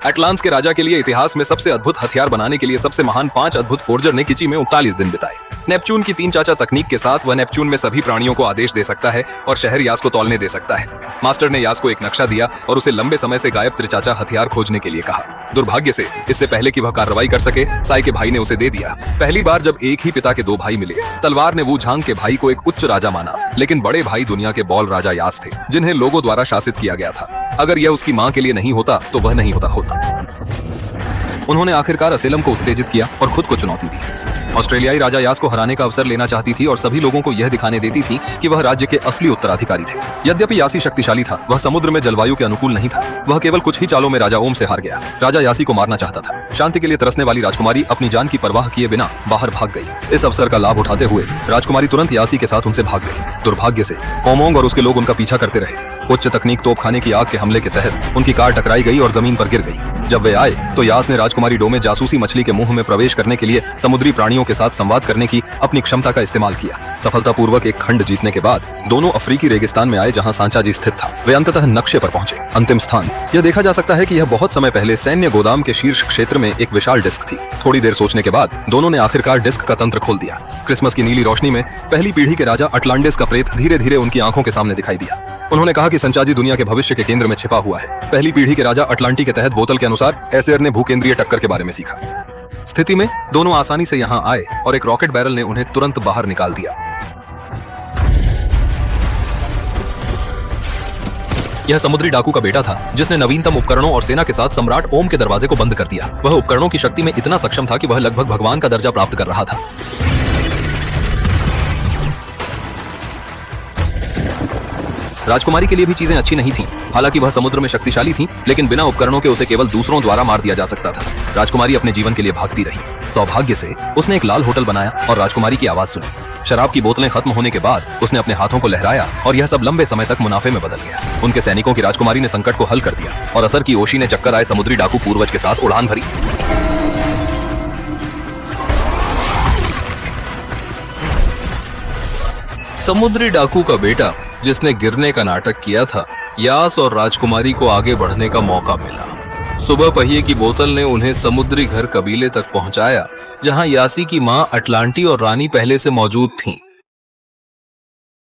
अटलांस के राजा के लिए इतिहास में सबसे अद्भुत हथियार बनाने के लिए सबसे महान 5 अद्भुत फोर्जर ने किची में 39 दिन बिताए। नेपच्यून की 3 चाचा तकनीक के साथ वह नेपच्यून में सभी प्राणियों को आदेश दे सकता है और शहर यास को तौलने दे सकता है। मास्टर ने यास को एक नक्शा दिया और उसे लंबे समय से गायब त्रिचाचा हथियार खोजने के लिए कहा। दुर्भाग्य से इससे पहले कि वह कार्रवाई कर सके, साई के भाई ने उसे दे दिया। पहली बार जब एक ही पिता के 2 भाई मिले, तलवार ने वू झांग के भाई को एक उच्च राजा माना, लेकिन बड़े भाई दुनिया के बॉल राजा यास थे, जिन्हें लोगों द्वारा शासित किया गया था। अगर यह उसकी मां के लिए नहीं होता तो वह नहीं होता। उन्होंने आखिरकार असेलम को उत्तेजित किया और खुद को चुनौती दी। ऑस्ट्रेलियाई राजा यास को हराने का अवसर लेना चाहती थी और सभी लोगों को यह दिखाने देती थी कि वह राज्य के असली उत्तराधिकारी थे। यद्यपि यासी शक्तिशाली था, वह समुद्र में जलवायु के अनुकूल नहीं था। वह केवल कुछ ही चालों में राजा ओम से हार गया। राजा यासी को मारना चाहता था। शांति के लिए तरसने वाली राजकुमारी अपनी जान की परवाह किए बिना बाहर भाग गई। इस अवसर का लाभ उठाते हुए राजकुमारी तुरंत यासी के साथ उनसे भाग गई। दुर्भाग्य से ओमोंग और उसके लोग उनका पीछा करते रहे। उच्च तकनीक तोपखाने की आग के हमले के तहत उनकी कार टकराई गई और जमीन पर गिर गई। जब वे आए तो यास ने राजकुमारी डो में जासूसी मछली के मुंह में प्रवेश करने के लिए समुद्री प्राणियों के साथ संवाद करने की अपनी क्षमता का इस्तेमाल किया। सफलतापूर्वक एक खंड जीतने के बाद दोनों अफ्रीकी रेगिस्तान में आए जहां सांचा जी स्थित था। वे अंततः नक्शे पर पहुंचे। अंतिम स्थान यह देखा जा सकता है कि यह बहुत समय पहले सैन्य गोदाम के शीर्ष क्षेत्र में एक विशाल डिस्क थी। थोड़ी देर सोचने के बाद दोनों ने आखिरकार डिस्क का तंत्र खोल दिया। क्रिसमस की नीली रोशनी में पहली पीढ़ी के राजा अटलांटिस का प्रेत धीरे धीरे उनकी आंखों के सामने दिखाई दिया। उन्होंने कहा कि संचाजी दुनिया के भविष्य के केंद्र में छिपा हुआ है। पहली पीढ़ी के राजा अटलांटी के तहत बोतल के अनुसार एसेर ने भूकेंद्रीय टक्कर के बारे में सीखा। स्थिति में दोनों आसानी से यहां आए और एक रॉकेट बैरल ने उन्हें तुरंत बाहर निकाल दिया। यह समुद्री डाकू का बेटा था जिसने नवीनतम उपकरणों और सेना के साथ सम्राट ओम के दरवाजे को बंद कर दिया। वह उपकरणों की शक्ति में इतना सक्षम था कि वह लगभग भगवान का दर्जा प्राप्त कर रहा था। राजकुमारी के लिए भी चीजें अच्छी नहीं थीं। हालांकि वह समुद्र में शक्तिशाली थी, लेकिन बिना उपकरणों के उसे केवल दूसरों द्वारा मार दिया जा सकता था। राजकुमारी अपने जीवन के लिए भागती रही। सौभाग्य से उसने एक लाल होटल बनाया और राजकुमारी की आवाज सुनी। शराब की बोतलें खत्म होने के बाद उसने अपने हाथों को लहराया और यह सब लंबे समय तक मुनाफे में बदल गया। उनके सैनिकों की राजकुमारी ने संकट को हल कर दिया और असर की ओशी ने चक्कर आए समुद्री डाकू पूर्वज के साथ उड़ान भरी। समुद्री डाकू का बेटा जिसने गिरने का नाटक किया था, यास और राजकुमारी को आगे बढ़ने का मौका मिला। सुबह पहिए की बोतल ने उन्हें समुद्री घर कबीले तक पहुंचाया, जहां यासी की मां अटलांटी और रानी पहले से मौजूद थीं।